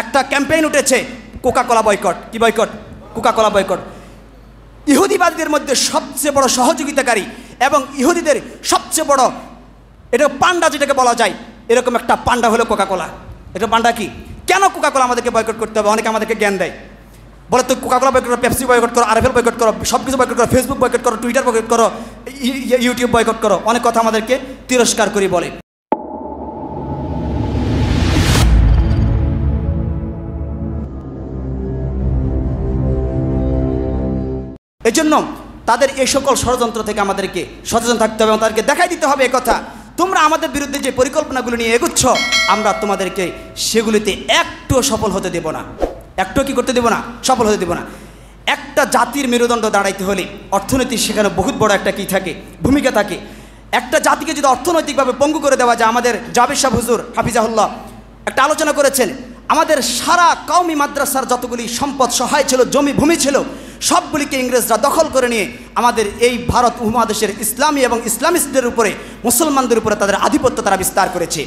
একটা ক্যাম্পেইন উঠেছে Coca Cola boycott. কি বয়কট? Coca Cola boycott. ইহুদিবাদীদের মধ্যে সবচেয়ে বড় সহযোগিতাকারী এবং ইহুদিদের সবচেয়ে বড় এটা পান্ডা যেটাকে বলা যায়, এরকম একটা পান্ডা হলো কোকা কোলা। এটা পান্ডা কি? কেন কোকা কোলা আমাদেরকে বয়কট করতে হবে? অনেকে আমাদেরকে জ্ঞান দেয়, বলে তুই কোকা কোলা বয়কট করো, পেপসি বয়কট করো, আরএফএল বয়কট করো, সব কিছু বয়কট করো, ফেসবুক বয়কট করো, টুইটার বয়কট করো, ইউটিউব বয়কট করো, অনেক কথা আমাদেরকে তিরস্কার করে বলে। এই জন্য তাদের এই সকল ষড়যন্ত্র থেকে আমাদেরকে সচেতন থাকতে হবে এবং তাদেরকে দেখাই দিতে হবে কথা, তোমরা আমাদের বিরুদ্ধে যে পরিকল্পনাগুলো নিয়ে এগুচ্ছ আমরা তোমাদেরকে সেগুলিতে একটুও সফল হতে দেব না। একটুও কি করতে দেব না? সফল হতে দেব না। একটা জাতির মেরুদণ্ড দাঁড়াইতে হলে অর্থনীতি সেখানে বহুত বড় একটা কি থাকে, ভূমিকা থাকে। একটা জাতিকে যদি অর্থনৈতিকভাবে পঙ্গু করে দেওয়া যায়, আমাদের জাবের শাহ হুজুর হাফিজাহুল্লাহ একটা আলোচনা করেছেন, আমাদের সারা কওমি মাদ্রাসার যতগুলি সম্পদ সহায় ছিল, জমি ভূমি ছিল, সবগুলিকে ইংরেজরা দখল করে নিয়ে আমাদের এই ভারত উপমহাদেশের ইসলামী এবং ইসলামিস্টদের উপরে, মুসলমানদের উপরে তাদের আধিপত্য তারা বিস্তার করেছে।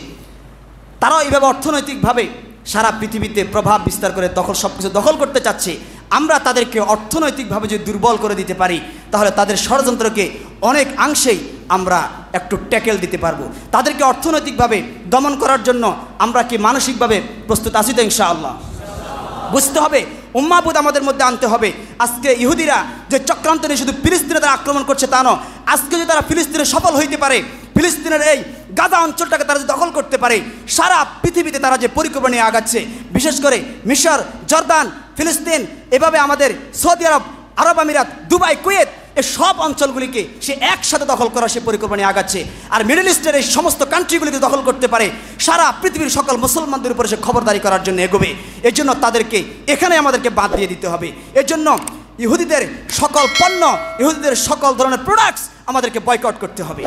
তারাও এইভাবে অর্থনৈতিকভাবে সারা পৃথিবীতে প্রভাব বিস্তার করে সব কিছু দখল করতে চাচ্ছে। আমরা তাদেরকে অর্থনৈতিকভাবে যদি দুর্বল করে দিতে পারি তাহলে তাদের ষড়যন্ত্রকে অনেক অংশেই আমরা একটু ট্যাকেল দিতে পারবো। তাদেরকে অর্থনৈতিকভাবে দমন করার জন্য আমরা কি মানসিকভাবে প্রস্তুত আছি তো? ইনশাআল্লাহ। বুঝতে হবে, উম্মাবোধ আমাদের মধ্যে আনতে হবে। আজকে ইহুদিরা যে চক্রান্ত নিয়ে শুধু ফিলিস্তিনে তারা আক্রমণ করছে তা নয়, আজকে যদি তারা ফিলিস্তিনে সফল হইতে পারে, ফিলিস্তিনের এই গাজা অঞ্চলটাকে তারা যদি দখল করতে পারে, সারা পৃথিবীতে তারা যে পরিকল্পনা নিয়ে আগাচ্ছে, বিশেষ করে মিশর, জর্দান, ফিলিস্তিন, এভাবে আমাদের সৌদি আরব, আরব আমিরাত, দুবাই, কুয়েত, এই সব অঞ্চলগুলিকে সে একসাথে দখল করার সে পরিকল্পনা নিয়ে আগাচ্ছে। আর মিডল ইস্টের এই সমস্ত কান্ট্রিগুলিকে দখল করতে পারে, সারা পৃথিবীর সকল মুসলমানদের উপরে সে খবরদারি করার জন্য এগোবে। এর জন্য তাদেরকে এখানে আমাদেরকে বাদ দিয়ে দিতে হবে। এর জন্য ইহুদিদের সকল পণ্য, ইহুদিদের সকল ধরনের প্রোডাক্টস আমাদেরকে বয়কট করতে হবে।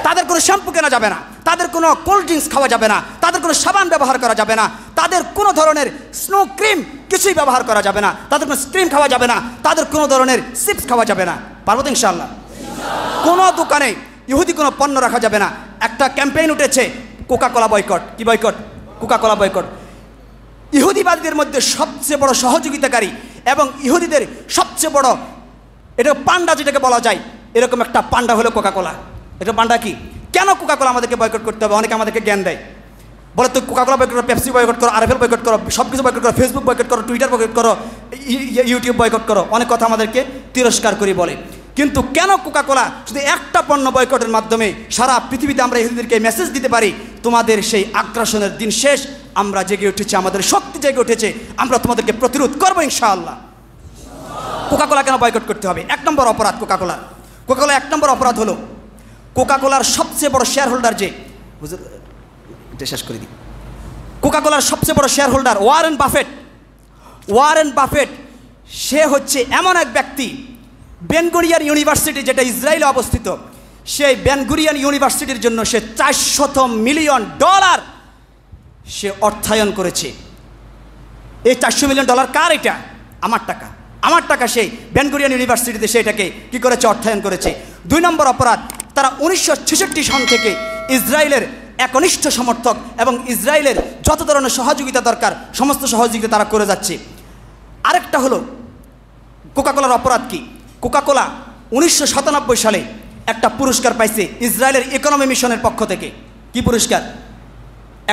তাদের কোনো শ্যাম্পু কেনা যাবে না, তাদের কোনো কোল্ড ড্রিঙ্কস খাওয়া যাবে না, তাদের কোনো সাবান ব্যবহার করা যাবে না, তাদের কোনো ধরনের স্নো ক্রিম কিছুই ব্যবহার করা যাবে না, তাদের কোনো ক্রিম খাওয়া যাবে না, তাদের কোনো ধরনের চিপস খাওয়া যাবে না। পারবো তো ইনশাআল্লাহ? কোনো দোকানে ইহুদি কোনো পণ্য রাখা যাবে না। একটা ক্যাম্পেইন উঠেছে কোকা কোলা বয়কট। কি বয়কট? Coca Cola boycott. ইহুদিবাদীদের মধ্যে সবচেয়ে বড় সহযোগিতাকারী এবং ইহুদিদের সবচেয়ে বড় এটা পান্ডা যেটাকে বলা যায়, এরকম একটা পান্ডা হলো কোকা কোলা। এটা পান্ডা কি? কেন কোকা কোলা আমাদেরকে বয়কট করতে হবে? অনেকে আমাদেরকে জ্ঞান দেয়, বলে তুই কোকা কোলা বয়কট করো, পেপসি বয়কট করো, আরএফএল বয়কট করো, সব কিছু বয়কট করো, ফেসবুক বয়কট করো, টুইটার বয়কট করো, ইউটিউব বয়কট করো, অনেক কথা আমাদেরকে তিরস্কার করে বলে। কিন্তু কেন কোকা কোলা শুধু একটা পণ্য বয়কটের মাধ্যমে সারা পৃথিবীতে আমরা ইহুদিদেরকে মেসেজ দিতে পারি, তোমাদের সেই আগ্রাসনের দিন শেষ, আমরা জেগে উঠেছি, আমাদের শক্তি জেগে উঠেছে, আমরা তোমাদেরকে প্রতিরোধ করবো ইনশাআল্লাহ। কোকা কোলা কেন বয়কট করতে হবে? এক নম্বর অপরাধ কোকা কোলা। কোকা কোলা এক নম্বর অপরাধ হলো কোকা কোলার সবচেয়ে বড় শেয়ার হোল্ডার যে, এটা শেষ করে দিই, কোকা কোলার সবচেয়ে বড় share holder Warren Buffett. Warren Buffett সে হচ্ছে এমন এক ব্যক্তি, বেন গুরিয়ন ইউনিভার্সিটি যেটা ইসরায়েলে অবস্থিত, সেই বেন গুরিয়ন ইউনিভার্সিটির জন্য সে $400 মিলিয়ন সে অর্থায়ন করেছে। এই $400 মিলিয়ন কার? এটা আমার টাকা, আমার টাকা। সেই বেন গুরিয়ন ইউনিভার্সিটিতে সেটাকে কি করেছে? অর্থায়ন করেছে। 2 নম্বর অপরাধ, তারা 1966 সন থেকে ইসরায়েলের একনিষ্ঠ সমর্থক এবং ইসরায়েলের যত ধরনের সহযোগিতা দরকার সমস্ত সহযোগিতা তারা করে যাচ্ছে। আরেকটা হলো কোকা কোলার অপরাধ কি? কোকা কোলা 1997 সালে একটা পুরস্কার পাইছে ইসরায়েলের ইকোনমি মিশনের পক্ষ থেকে। কি পুরস্কার?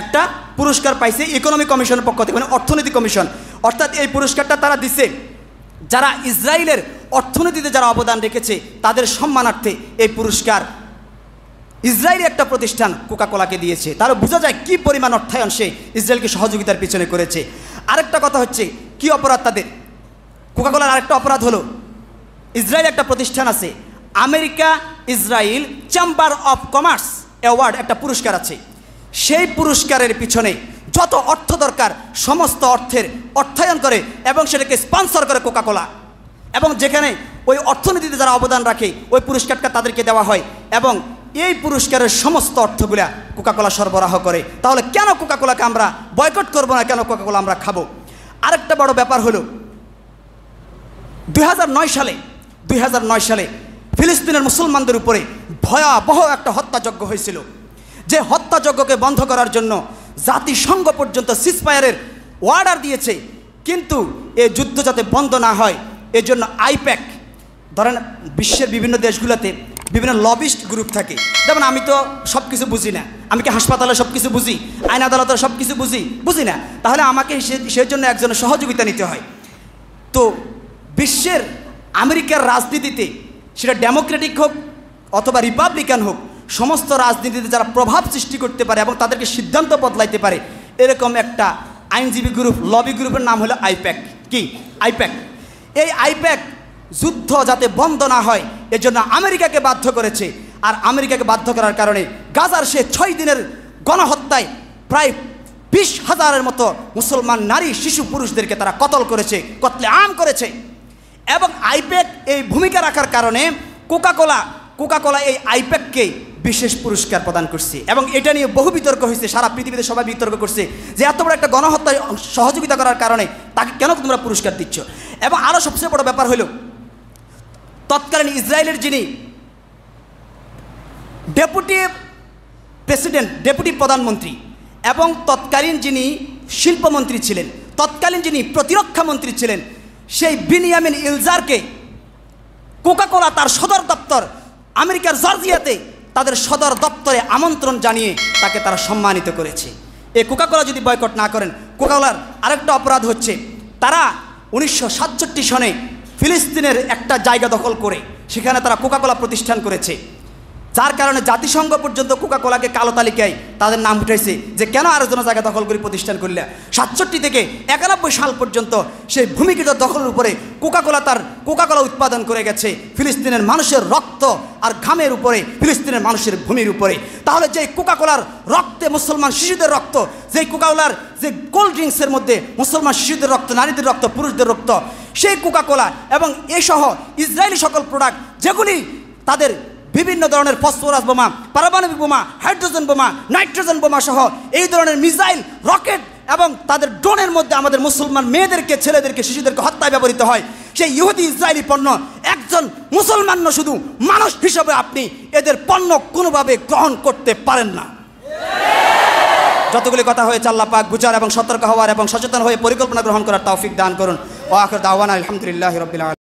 একটা পুরস্কার পাইছে ইকোনমি কমিশনের পক্ষ থেকে, মানে অর্থনীতি কমিশন। অর্থাৎ এই পুরস্কারটা তারা দিছে যারা ইসরায়েলের অর্থনীতিতে যারা অবদান রেখেছে তাদের সম্মানার্থে এই পুরস্কার ইসরায়েলি একটা প্রতিষ্ঠান কোকা কোলাকে দিয়েছে। তারও বোঝা যায় কি পরিমাণ অর্থায়ন সে ইসরায়েলকে সহযোগিতার পিছনে করেছে। আরেকটা কথা হচ্ছে কি অপরাধ তাদের? কোকা কোলার আরেকটা অপরাধ হলো ইসরায়েল একটা প্রতিষ্ঠান আছে, America Israel chamber of commerce award একটা পুরস্কার আছে। সেই পুরস্কারের পিছনে যত অর্থ দরকার সমস্ত অর্থের অর্থায়ন করে এবং সেটাকে স্পন্সর করে কোকা কোলা। এবং যেখানে ওই অর্থনীতিতে যারা অবদান রাখে ওই পুরস্কারটা তাদেরকে দেওয়া হয় এবং এই পুরস্কারের সমস্ত অর্থগুলা কোকা কোলা সরবরাহ করে। তাহলে কেন কোকা কোলাকে আমরা বয়কট করবো না? কেন কোকা কোলা আমরা খাবো? আরেকটা বড় ব্যাপার হলো 2009 সালে ফিলিস্তিনের মুসলমানদের উপরে ভয়াবহ একটা হত্যাযজ্ঞ হয়েছিল। যে হত্যাযজ্ঞকে বন্ধ করার জন্য জাতিসংঘ পর্যন্ত সিজফায়ারের অর্ডার দিয়েছে, কিন্তু এই যুদ্ধ যাতে বন্ধ না হয় এজন্য আইপ্যাক, ধরেন বিশ্বের বিভিন্ন দেশগুলোতে বিভিন্ন লবিস্ট গ্রুপ থাকে। যেমন আমি তো সব কিছু বুঝি না, আমি কি হাসপাতালে সব কিছু বুঝি, আইন আদালতে সব কিছু বুঝি না, তাহলে আমাকে সেই জন্য একজনের সহযোগিতা নিতে হয়। তো বিশ্বের আমেরিকার রাজনীতিতে, সেটা ডেমোক্রেটিক হোক অথবা রিপাবলিকান হোক, সমস্ত রাজনীতিতে যারা প্রভাব সৃষ্টি করতে পারে এবং তাদেরকে সিদ্ধান্ত বদলাইতে পারে, এরকম একটা আইনজীবী গ্রুপ, লবি গ্রুপের নাম হলো আইপ্যাক। কি আইপ্যাক? এই আইপ্যাক যুদ্ধ যাতে বন্ধ না হয় এজন্য আমেরিকাকে বাধ্য করেছে। আর আমেরিকাকে বাধ্য করার কারণে গাজার সে 6 দিনের গণহত্যায় প্রায় 20,000-এর মতো মুসলমান নারী, শিশু, পুরুষদেরকে তারা কতল করেছে, কতলে আম করেছে। এবং আইপ্যাক এই ভূমিকা রাখার কারণে কোকাকোলা এই আইপ্যাককে বিশেষ পুরস্কার প্রদান করছে। এবং এটা নিয়ে বহু বিতর্ক হয়েছে, সারা পৃথিবীতে সবাই বিতর্ক করছে যে এত বড় একটা গণহত্যায় সহযোগিতা করার কারণে তাকে কেন তোমরা পুরস্কার দিচ্ছ। এবং আরও সবচেয়ে বড় ব্যাপার হলো, তৎকালীন ইসরায়েলের যিনি ডেপুটি প্রেসিডেন্ট, ডেপুটি প্রধানমন্ত্রী এবং তৎকালীন যিনি শিল্পমন্ত্রী ছিলেন, তৎকালীন যিনি প্রতিরক্ষা মন্ত্রী ছিলেন, সেই বিনিয়ামিন ইলজারকে কোকাকোলা তার সদর দপ্তর আমেরিকার জর্জিয়াতে তাদের সদর দপ্তরে আমন্ত্রণ জানিয়ে তাকে তারা সম্মানিত করেছে। এই কোকাকোলা যদি বয়কট না করেন, কোকাকোলার আরেকটা অপরাধ হচ্ছে তারা 1967 সনে ফিলিস্তিনের একটা জায়গা দখল করে সেখানে তারা কোকাকোলা প্রতিষ্ঠান করেছে, যার কারণে জাতিসংঘ পর্যন্ত কোকাকোলাকে কালো তালিকায় তাদের নাম উঠেছে যে কেন আরেকজন জায়গা দখল করে প্রতিষ্ঠান করলে। 67 থেকে 91 সাল পর্যন্ত সেই ভূমিকৃত দখলের উপরে কোকাকোলা উৎপাদন করে গেছে ফিলিস্তিনের মানুষের রক্ত আর ঘামের উপরে, ফিলিস্তিনের মানুষের ভূমির উপরে। তাহলে যে কোকাকোলার রক্তে মুসলমান শিশুদের রক্ত, যে কোকাকোলার যে কোল্ড ড্রিঙ্কসের মধ্যে মুসলমান শিশুদের রক্ত, নারীদের রক্ত, পুরুষদের রক্ত, সেই কোকাকোলা এবং এসহ ইসরায়েলি সকল প্রোডাক্ট যেগুলি তাদের বিভিন্ন ধরনের ফসফরাস বোমা, পারমাণবিক বোমা, হাইড্রোজেন বোমা, নাইট্রোজেন বোমা সহ এই ধরনের মিসাইল, রকেট এবং তাদের ড্রোনের মধ্যে আমাদের মুসলমান মেয়েদেরকে, ছেলেদেরকে, শিশুদেরকে হত্যায় ব্যবহৃত হয়। সেই ইহুদি ইসরায়েলি পণ্য একজন মুসলমান শুধু মানুষ হিসাবে আপনি এদের পণ্য কোনোভাবে গ্রহণ করতে পারেন না। যতগুলি কথা হয়েছে আল্লাহ পাক বুঝার এবং সতর্ক হওয়ার এবং সচেতন হয়ে পরিকল্পনা গ্রহণ করার তৌফিক দান করুন। ওয়া আখির দাওয়ানা আলহামদুলিল্লাহি রাব্বিল আলামিন।